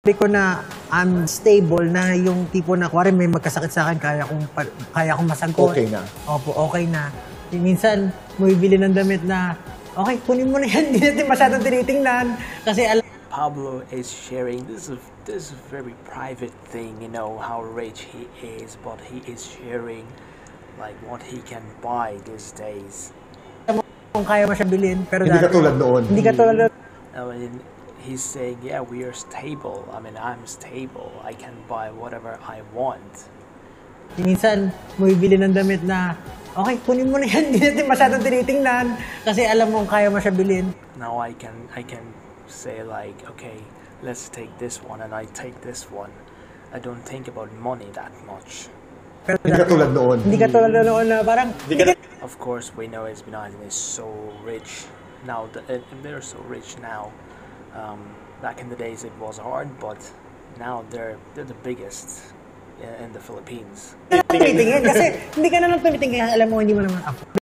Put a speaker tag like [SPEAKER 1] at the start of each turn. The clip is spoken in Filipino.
[SPEAKER 1] Sabi ko na I'm stable na yung tipo na kuwari may magkasakit sa akin, kaya kong masagot.
[SPEAKER 2] Okay na.
[SPEAKER 1] Opo, okay na. Minsan, bumibili ng damit na, okay, kunin mo na yan, hindi natin masyadong tinitingnan. Kasi alam
[SPEAKER 3] Pablo is sharing, this is a very private thing, you know, how rich he is, but he is sharing like what he can buy these days.
[SPEAKER 1] mo kung kaya mo siya bilhin. Pero
[SPEAKER 2] Hindi
[SPEAKER 1] dati-
[SPEAKER 2] katulad noon.
[SPEAKER 1] Hindi katulad noon.
[SPEAKER 3] I mean, he's saying, yeah, we are stable. I mean, I'm stable. I can buy whatever I want.
[SPEAKER 1] Minsan, bumibili ng damit na, okay, kunin mo na yan, hindi natin masyadong tinitingnan. Kasi alam mo kung kaya mo siya bilhin.
[SPEAKER 3] Now I can say like, okay, let's take this one, and I take this one. I don't think about money that much.
[SPEAKER 1] Pero
[SPEAKER 2] Hindi
[SPEAKER 1] dati-
[SPEAKER 2] katulad noon.
[SPEAKER 1] Hindi katulad noon na parang,
[SPEAKER 3] Of course, we know Esbinaden is so rich now. They're so rich now. Back in the days, it was hard, but now they're the biggest in the Philippines.
[SPEAKER 1] tumitingin. Kasi hindi ka naman tumitingin, alam mo, hindi mo naman afford.